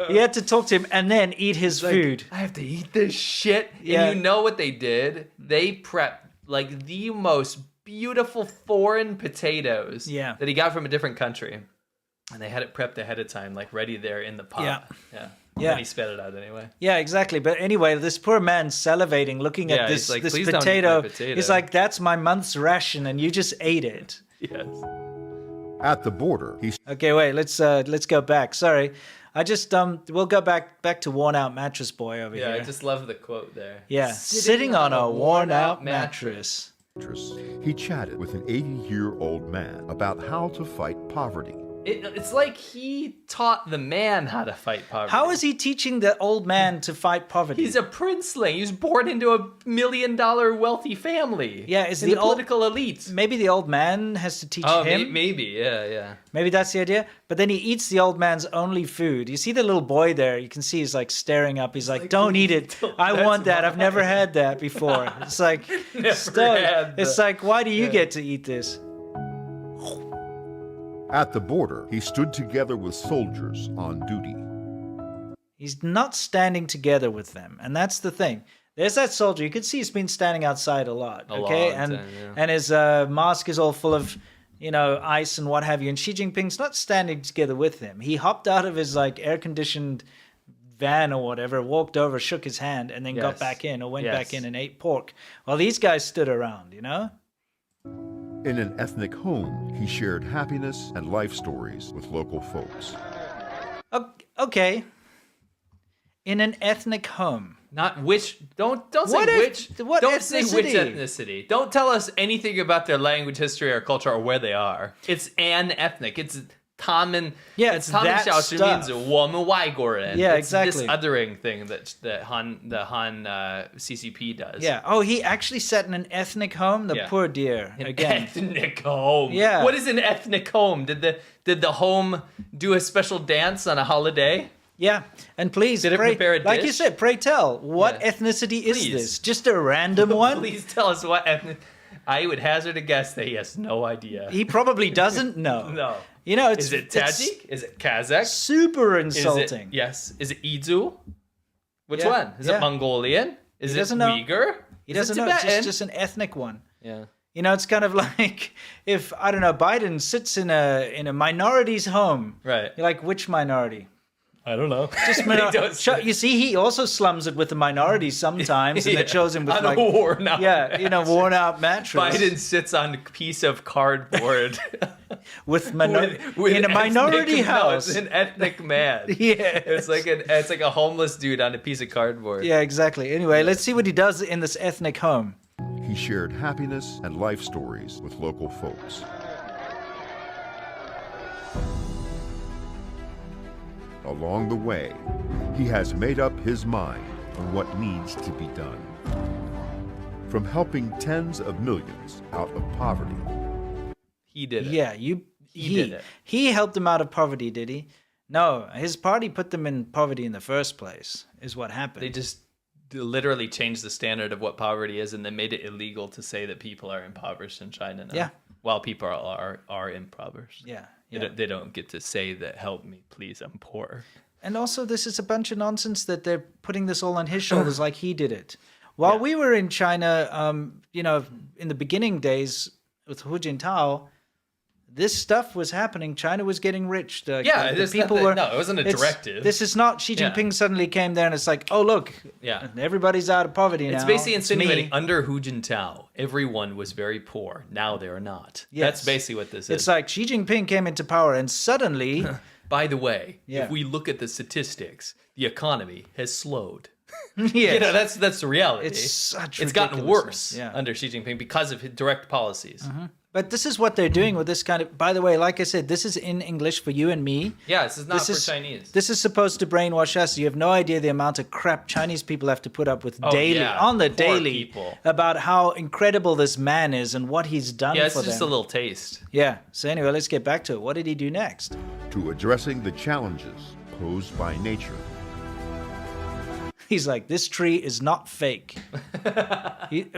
you had to talk to him and then eat his Like, food. I have to eat this shit. Yeah. And you know what they did? They prepped like the most beautiful foreign potatoes Yeah. that he got from a different country. And they had it prepped ahead of time, like ready there in the pot. Yeah. Yeah. Yeah. And he spat it out anyway. Yeah, exactly. But anyway, this poor man salivating, looking Yeah, at he's this like, this "Please don't eat potato. my potato." He's like, "That's my month's ration, and you just ate it." Yes. At the border, he Okay, wait. Let's go back. Sorry, I just we'll go back to worn out mattress boy over Yeah, here. I just love the quote there. Yeah, sitting on a worn out mattress. he chatted with an 80-year-old man about how to fight poverty. It's like he taught the man how to fight poverty. How is he teaching the old man to fight poverty? He's a princeling. He was born into a $1 million wealthy family. Yeah, is in the the old- political elite. Maybe the old man has to teach Oh, him. maybe, yeah. Maybe that's the idea. But then he eats the old man's only food. You see the little boy there. You can see he's like staring up. He's like, "Don't eat it. I want that. I've never had that before." It's like, it's like, why do you get to eat this? At the border, he stood together with soldiers on duty. He's not standing together with them, and that's the thing. There's that soldier. You can see he's been standing outside a lot. Okay, long time, yeah. and his mask is all full of, ice and what have you. And Xi Jinping's not standing together with him. He hopped out of his like air-conditioned van or whatever, walked over, shook his hand, and then got Yes. back in or went Yes. back in and ate pork. While these guys stood around, In an ethnic home, he shared happiness and life stories with local folks. Okay. In an ethnic home. Not which. Don't say What which. what don't say which ethnicity? ethnicity. Don't tell us anything about their language, history, or culture, or where they are. It's an ethnic. It's 他们. Yeah, it's it's that 他们小时名字, stuff. 我们外国人. Yeah, it's exactly. this othering thing that the Han CCP does. Yeah. Oh, he actually sat in an ethnic home? The Yeah. poor dear. An Again. ethnic home. Yeah. What is an ethnic home? Did the home do a special dance on a holiday? Yeah, and please, Did it pray, prepare a like you dish? said, pray tell, what Yeah. ethnicity is Please. this? Just a random one? Please tell us what ethnic. I would hazard a guess that he has no idea. He probably doesn't know. No. It's Is it it's Tajik? Is it Kazakh? super Is insulting. it, yes. Is it Izu? Which Yeah, one? Is yeah. it Mongolian? Is He it doesn't know. Uyghur? He Is doesn't it know. It's Tibetan? just an ethnic one. Yeah. It's kind of like if I don't know, Biden sits in a minority's home. Right. You're like, which minority? I don't know. Just you see, he also slums it with the minorities sometimes, and Yeah. they chose him with On like a worn out worn out mattress. Biden sits on a piece of cardboard with with in a minority ethnic, No, house. it's an ethnic man. Yeah. It's like a homeless dude on a piece of cardboard. Yeah, exactly. Anyway, let's see what he does in this ethnic home. He shared happiness and life stories with local folks. Along the way, he has made up his mind on what needs to be done. From helping tens of millions out of poverty, He did it. Yeah, He did it. He helped them out of poverty, did he? No, his party put them in poverty in the first place, is what happened. They just literally changed the standard of what poverty is, and they made it illegal to say that people are impoverished in China now. Yeah. While people are impoverished. Yeah. They don't get to say that, help me, please, I'm poor. And also, this is a bunch of nonsense that they're putting this all on his shoulders like he did it. While we were in China, in the beginning days with Hu Jintao, this stuff was happening. China was getting rich. The there's people nothing- were. no, it wasn't a directive. This is not Xi Yeah. Jinping suddenly came there and it's like, oh look, Yeah. everybody's out of poverty now. It's basically me. insinuating under Hu Jintao, everyone was very poor. Now they are not. Yes. That's basically what this It's is. like Xi Jinping came into power and suddenly, By the way, Yeah. if we look at the statistics, the economy has slowed. yes, That's the reality. It's such It's gotten ridiculousness. worse Yeah. under Xi Jinping because of his direct policies. But this is what they're doing with this kind of. By the way, like I said, this is in English for you and me. Yeah, this is not for is, Chinese. This is supposed to brainwash us. You have no idea the amount of crap Chinese people have to put up with daily, yeah. on the Poor daily, people. about how incredible this man is and what he's done Yeah, it's for just them. a little taste. Yeah. So anyway, let's get back to it. What did he do next? to addressing the challenges posed by nature. He's like, this tree is not fake.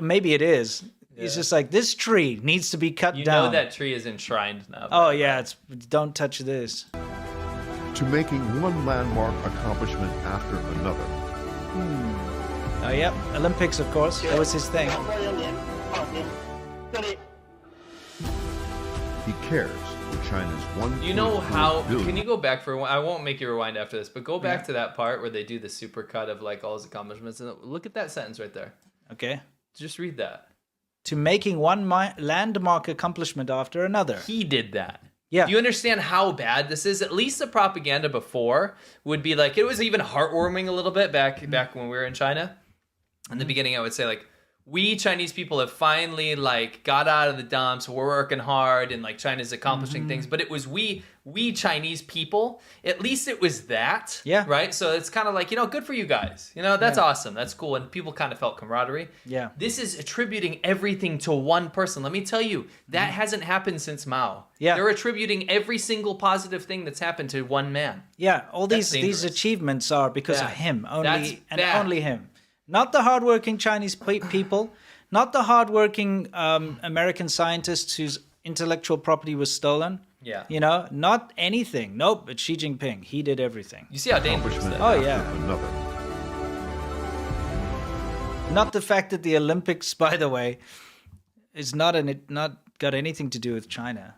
Maybe it is. He's just like, this tree needs to be cut You down. know that tree is enshrined now. Oh yeah, it's don't touch this. To making one landmark accomplishment after another. Oh yep, Olympics of course. That was his thing. He cares for China's 1. You know how? Can you go back for? I won't make you rewind after this, but go back to that part where they do the super cut of like all his accomplishments, and look at that sentence right there. Okay. Just read that. to making one landmark accomplishment after another. He did that. Yeah. Do you understand how bad this is? At least the propaganda before would be like, it was even heartwarming a little bit back when we were in China. In the beginning, I would say like, we Chinese people have finally like got out of the dumps. We're working hard and like China's accomplishing things. But it was we Chinese people. At least it was that. Yeah. Right. So it's kind of like, good for you guys. That's awesome. That's cool. And people kind of felt camaraderie. Yeah. This is attributing everything to one person. Let me tell you, that hasn't happened since Mao. Yeah. They're attributing every single positive thing that's happened to one man. Yeah. All That's these dangerous. achievements are because of Bad. him That's only and bad. only him. Not the hardworking Chinese people, not the hardworking American scientists whose intellectual property was stolen. Yeah. Not anything. Nope, it's Xi Jinping. He did everything. You see how dangerous that is? Oh, yeah. After another. Not the fact that the Olympics, by the way, is not got anything to do with China.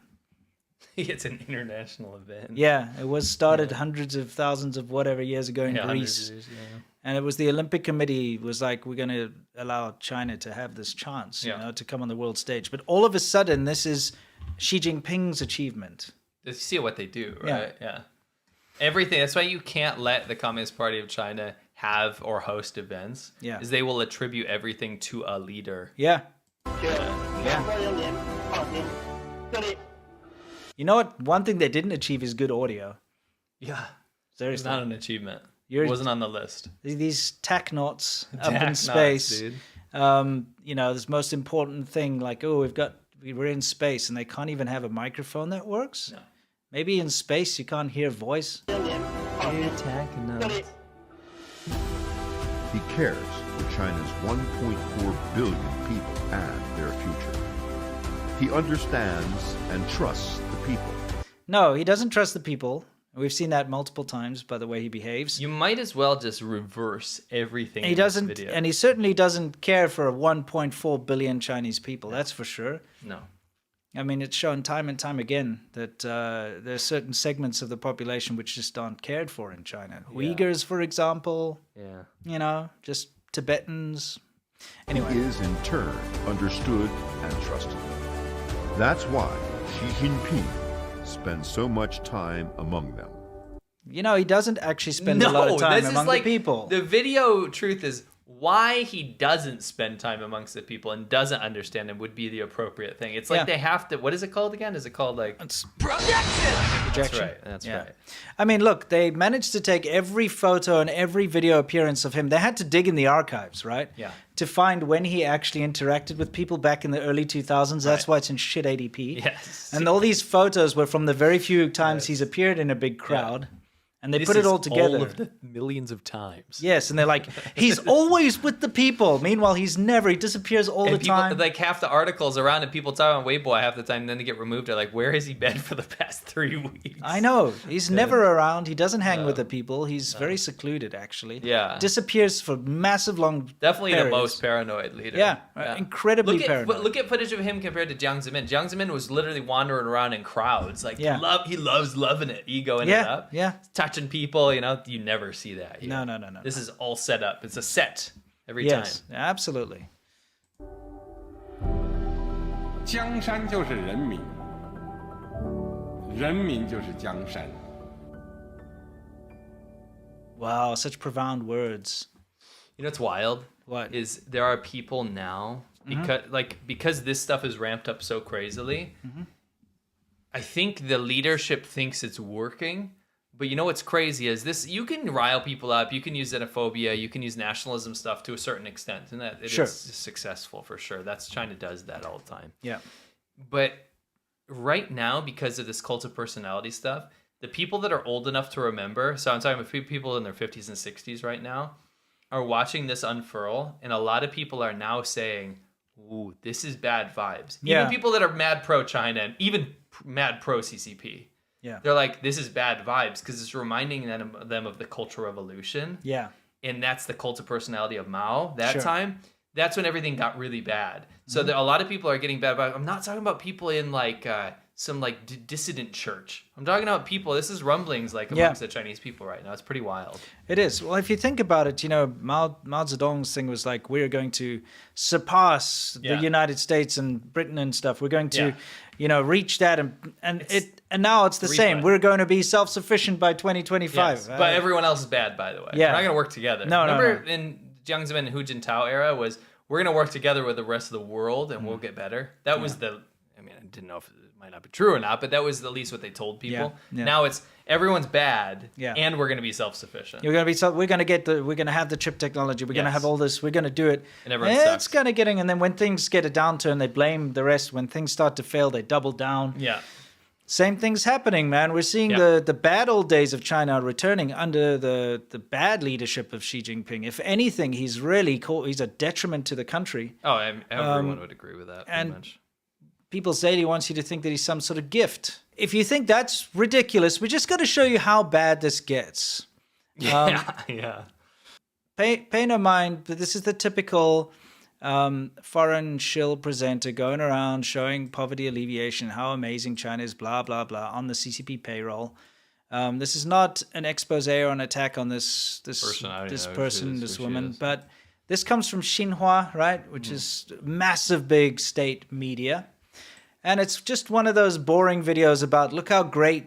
It's an international event. Yeah, it was started hundreds of thousands of whatever years ago in Greece. Years, yeah. And it was the Olympic Committee was like, we're going to allow China to have this chance, to come on the world stage. But all of a sudden, this is Xi Jinping's achievement. You see what they do, right? Yeah. Everything. That's why you can't let the Communist Party of China have or host events. Yeah. Is they will attribute everything to a leader. Yeah. You know what? One thing they didn't achieve is good audio. Yeah. It's Seriously. not an achievement. You're- It wasn't on the list. These technauts up in Technauts, space. dude. This most important thing, like, we're in space and they can't even have a microphone that works. No. Maybe in space you can't hear voice. He cares for China's 1.4 billion people and their future. He understands and trusts the people. No, he doesn't trust the people. We've seen that multiple times by the way he behaves. You might as well just reverse everything. He in this doesn't, video. and he certainly doesn't care for 1.4 billion Chinese people. That's for sure. No. I mean, it's shown time and time again that there are certain segments of the population which just aren't cared for in China. Uyghurs, for example. Yeah. Just Tibetans. Anyway. He is in turn understood and trusted. That's why Xi Jinping spends so much time among them. He doesn't actually spend a lot of time among the people. The video truth is why he doesn't spend time amongst the people and doesn't understand them would be the appropriate thing. It's like they have to. What is it called again? Is it called like It's projection? projection. That's Yeah. right. I mean, look, they managed to take every photo and every video appearance of him. They had to dig in the archives, right? Yeah. To find when he actually interacted with people back in the early 2000s. That's why it's in shit ADP. Yes. And all these photos were from the very few times he's appeared in a big crowd. And they This put it is all together. all of the millions of times. Yes, and they're like, he's always with the people. Meanwhile, he disappears all And the people, time. like half the articles around and people talk on Weibo half the time, and then they get removed. They're like, where has he been for the past 3 weeks? I know. He's never around. He doesn't hang with the people. He's very secluded, actually. Yeah. Disappears for massive long Definitely periods. the most paranoid leader. Yeah, incredibly paranoid. Look at footage of him compared to Jiang Zemin. Jiang Zemin was literally wandering around in crowds. Like, he loves loving it, egoing it up. Yeah. Touching people, you never see that here. No. This is all set up. It's a set every Yes, time. absolutely. 江山就是人民，人民就是江山。 Wow, such profound words. You know what's wild? What? Is there are people now because this stuff is ramped up so crazily. I think the leadership thinks it's working, but you know what's crazy is this: you can rile people up, you can use xenophobia, you can use nationalism stuff to a certain extent, and that it Sure. is successful for sure. That's China does that all the time. Yeah. But right now, because of this cult of personality stuff, the people that are old enough to remember, so I'm talking about people in their 50s and 60s right now, are watching this unfurl, and a lot of people are now saying, ooh, this is bad vibes. Yeah. Even people that are mad pro-China and even mad pro-CCP. Yeah. They're like, this is bad vibes because it's reminding them of the Cultural Revolution. Yeah. And that's the cult of personality of Mao that Sure. time. That's when everything got really bad. So a lot of people are getting bad vibes. I'm not talking about people in like some like dissident church. I'm talking about people. This is rumblings like amongst the Chinese people right now. It's pretty wild. It is. Well, if you think about it, Mao Zedong's thing was like, we're going to surpass the United States and Britain and stuff. We're going to, reach that, and now it's the same. We're going to be self-sufficient by 2025. Yes, but everyone else is bad, by the way. Yeah. We're not going to work together. Remember in Jiang Zemin and Hu Jintao era was, we're going to work together with the rest of the world and we'll get better. That was I didn't know if it might not be true or not, but that was at least what they told people. Yeah. Now it's everyone's bad and we're going to be self-sufficient. We're going to have the chip technology. We're going to have all this. We're going to do it. And everyone sucks. It's kind of getting, and then when things get a downturn, they blame the rest. When things start to fail, they double down. Yeah. Same thing's happening, man. We're seeing the bad old days of China returning under the bad leadership of Xi Jinping. If anything, he's a detriment to the country. Oh, everyone would agree with that pretty much. People say he wants you to think that he's some sort of gift. If you think that's ridiculous, we just got to show you how bad this gets. Yeah. Pay no mind, but this is the typical foreign shill presenter going around showing poverty alleviation, how amazing China is, blah, blah, blah, on the CCP payroll. This is not an expose or an attack on this woman, but this comes from Xinhua, right, which is massive, big state media. And it's just one of those boring videos about, look how great,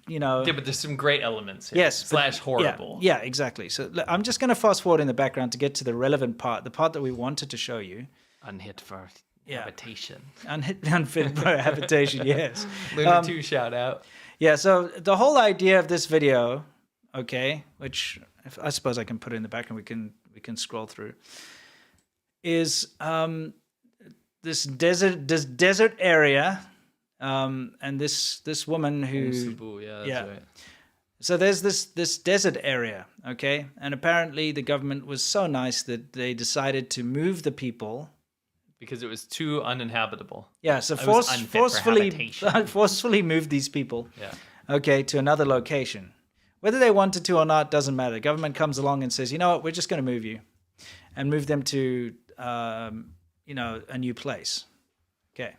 Yeah, but there's some great elements here. Yes. / horrible. Yeah, exactly. So I'm just going to fast forward in the background to get to the relevant part, the part that we wanted to show you. Unhit for habitation. Unfit for habitation, yes. Lunar 2 shout out. Yeah, so the whole idea of this video, okay, which I suppose I can put it in the back and we can scroll through, is this desert area, and this woman who That's right. So there's this desert area, okay, and apparently the government was so nice that they decided to move the people because it was too uninhabitable. Yeah, so forcefully move these people. Yeah. Okay, to another location. Whether they wanted to or not doesn't matter. The government comes along and says, you know what, we're just going to move you, and move them to a new place. Okay.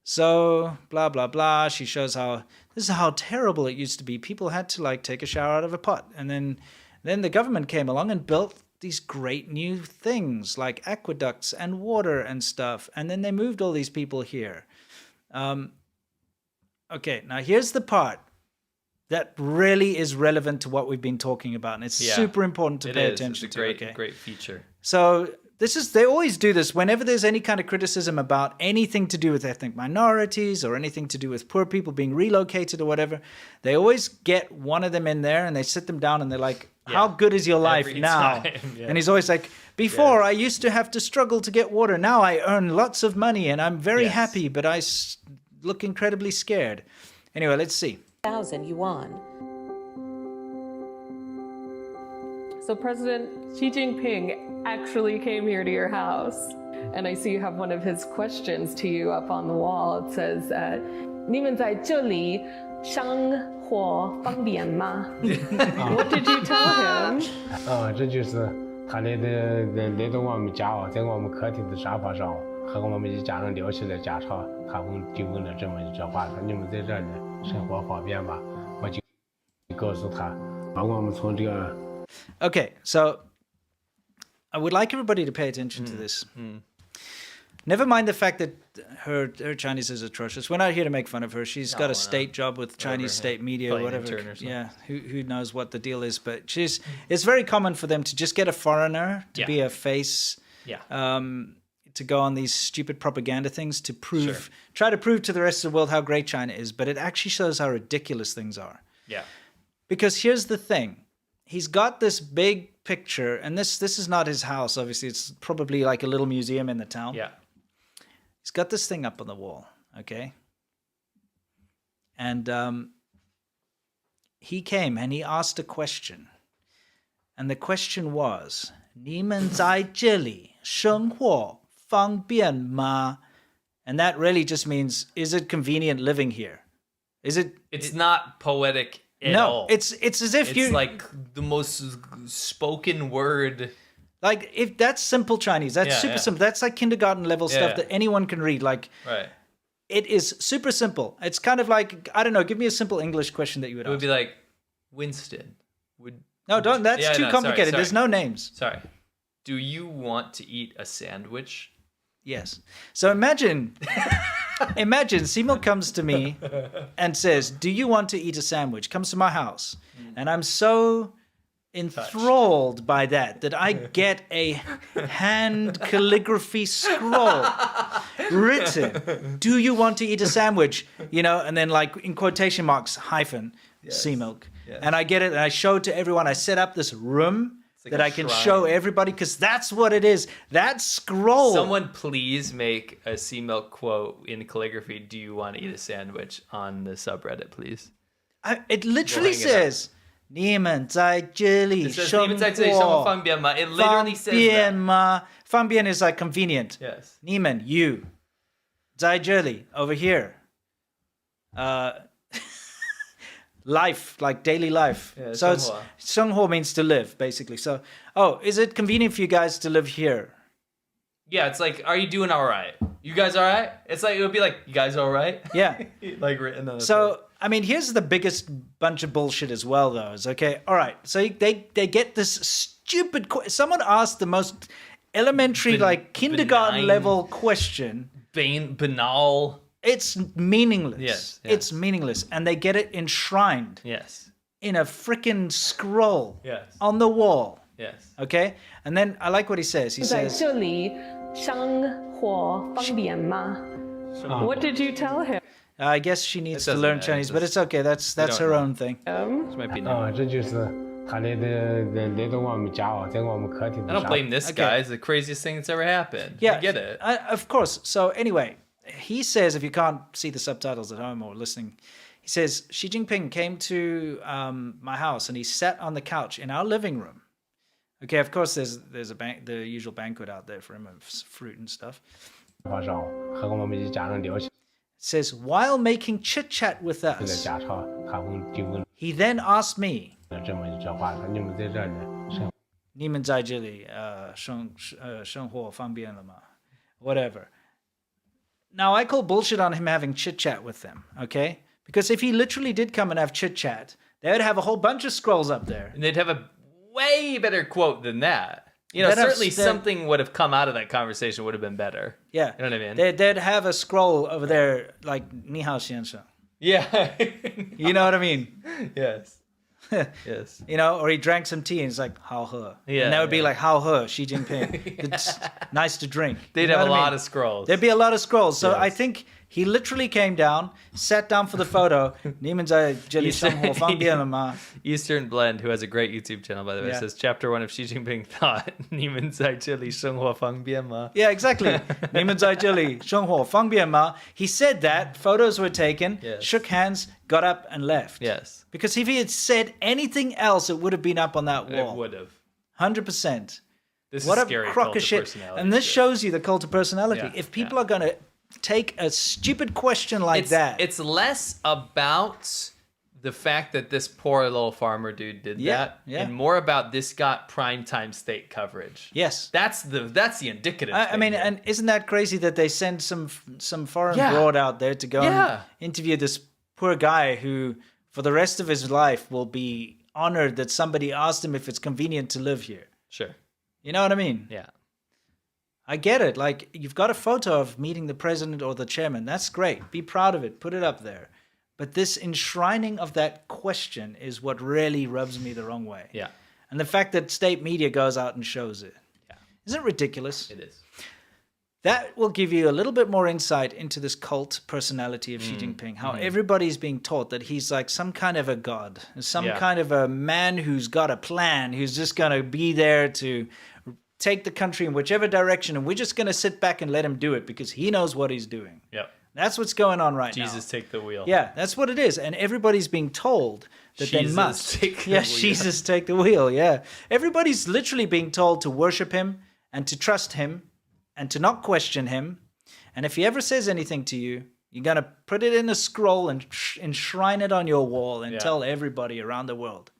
So blah blah blah. She shows how this is how terrible it used to be. People had to like take a shower out of a pot, and then the government came along and built these great new things like aqueducts and water and stuff, and then they moved all these people here. Okay, now here's the part that really is relevant to what we've been talking about, and it's super important to pay attention to. It's a great feature. So they always do this whenever there's any kind of criticism about anything to do with ethnic minorities or anything to do with poor people being relocated or whatever. They always get one of them in there and they sit them down and they're like, how good is your life now? And he's always like, before I used to have to struggle to get water. Now I earn lots of money and I'm very happy, but I look incredibly scared. Anyway, let's see. 1,000 yuan. So President Xi Jinping actually came here to your house, and I see you have one of his questions to you up on the wall. It says, 你们在这里生活方便吗? What did you tell him? 这就是他来到我们家在我们客厅的沙发上和我们一家人聊起来家常，他们就问了这么一句话，说你们在这里生活方便吗？我就告诉他，把我们从这个 Okay, so I would like everybody to pay attention to this. Never mind the fact that her Chinese is atrocious. We're not here to make fun of her. She's got a state job with Chinese state media or whatever. Yeah, who knows what the deal is. But it's very common for them to just get a foreigner to be a face, to go on these stupid propaganda things to try to prove to the rest of the world how great China is. But it actually shows how ridiculous things are. Yeah. Because here's the thing. He's got this big picture, and this is not his house, obviously. It's probably like a little museum in the town. Yeah. He's got this thing up on the wall, okay? And he came and he asked a question. And the question was, 你们在这里生活方便吗? And that really just means, is it convenient living here? It's not poetic at all. It's as if it's like the most spoken word. Like, if that's simple Chinese, that's super simple. That's like kindergarten level stuff that anyone can read. Like, right. It is super simple. It's kind of like, I don't know, give me a simple English question that you would It would ask. be like, Winston, No, don't. That's Yeah, too no, complicated. sorry. There's no names. Sorry. Do you want to eat a sandwich? Yes. So imagine Simil comes to me and says, do you want to eat a sandwich? Comes to my house. And I'm so enthralled by that I get a hand calligraphy scroll written. Do you want to eat a sandwich? You know, and then like in quotation marks, hyphen, sea milk. Yes. And I get it and I show it to everyone. I set up this room like that a I can shrine. show everybody because that's what it is. That scroll. Someone please make a sea milk quote in calligraphy. Do you want to eat a sandwich on the subreddit, please? It literally We'll hang it up. says, 你们在这里 It says, 生活你们在这里生活方便吗? It literally says 方便 that. 吗?方便 is like convenient. Yes. 你们 you 在这里 over here. Life, like daily life. Yeah, so it's 生活 means to live, basically. So, is it convenient for you guys to live here? Yeah, it's like, are you doing all right? You guys all right? It's like, it would be like, you guys all right? Yeah. Like written on the So, I mean, here's the biggest bunch of bullshit as well, though. Is okay. All right. So they get this stupid. Someone asked the most elementary, like kindergarten benign. level question. banal. It's meaningless. Yes, It's yes. meaningless, and they get it enshrined Yes. in a freaking scroll Yes. on the wall. Yes. Okay, and then I like what he says. He 在 says, 这里生活方便吗? What did you tell him? I guess she needs It to doesn't learn matter, Chinese, it's but it's okay. That's her know. own thing. This might be new. 这就是他那种我们家哦，在我们客厅的 I don't 沙 blame this Okay. guy. It's the craziest thing that's ever happened. Yeah, I get it. Of course. So anyway, he says, if you can't see the subtitles at home or listening, he says Xi Jinping came to my house and he sat on the couch in our living room. Okay, of course, there's the usual banquet out there for him of fruit and stuff. 发烧，和我们一家人聊起 It says while making chit chat with 来 us, 家常，他们就问 he then asked me, 这么一句话，说你们在这里生 你们在这里生活方便了吗? Whatever. Now, I call bullshit on him having chit-chat with them, okay? Because if he literally did come and have chit-chat, they would have a whole bunch of scrolls up there. And they'd have a way better quote than that. You know, They'd have- certainly they'd- something would have come out of that conversation would have been better. Yeah. You know what I mean? They'd have a scroll over there like, 你好先生. Yeah. You know what I mean? Yes. Yes. You know, or he drank some tea and it's like, 好喝. Yeah, And that would be yeah. like, 好喝, Xi Jinping. It's nice to drink. They'd You know have a what I lot mean? of scrolls. There'd be a lot of scrolls. So Yes. I think he literally came down, sat down for the photo. 你们在这里生活方便了吗? Eastern Blend, who has a great YouTube channel, by the way, Yeah. says Chapter 1 of Xi Jinping thought, 你们在这里生活方便吗? Yeah, exactly. 你们在这里生活方便吗? He said that. Photos were taken. Yes. Shook hands, got up and left. Yes. Because if he had said anything else, it would have been up on that It wall. would have. 100%. This What is a scary crock cult of shit. personality And this shit. shows you the cult of personality. Yeah, If people yeah. are going to take a stupid question like that. It's less about the fact that this poor little farmer dude did Yeah, that, yeah. and more about this got primetime state coverage. Yes. That's the indicative. I thing mean, here. and isn't that crazy that they send some foreign Yeah. broad out there to go Yeah. and interview this poor guy who, for the rest of his life, will be honored that somebody asked him if it's convenient to live here. Sure. You know what I mean? Yeah. I get it. Like, you've got a photo of meeting the president or the chairman. That's great. Be proud of it. Put it up there. But this enshrining of that question is what really rubs me the wrong way. Yeah. And the fact that state media goes out and shows it. Yeah. Isn't it ridiculous? It is. That will give you a little bit more insight into this cult personality of Xi Jinping, how everybody's being taught that he's like some kind of a god, some Yeah. kind of a man who's got a plan, who's just going to be there to take the country in whichever direction, and we're just going to sit back and let him do it because he knows what he's doing. Yep. That's what's going on right now. Jesus, take the wheel. Yeah, that's what it is. And everybody's being told that they Jesus, must. take the Yeah, wheel. Jesus, take the wheel. Yeah. Everybody's literally being told to worship him and to trust him and to not question him. And if he ever says anything to you, you're going to put it in a scroll and enshrine it on your wall and Yeah. tell everybody around the world.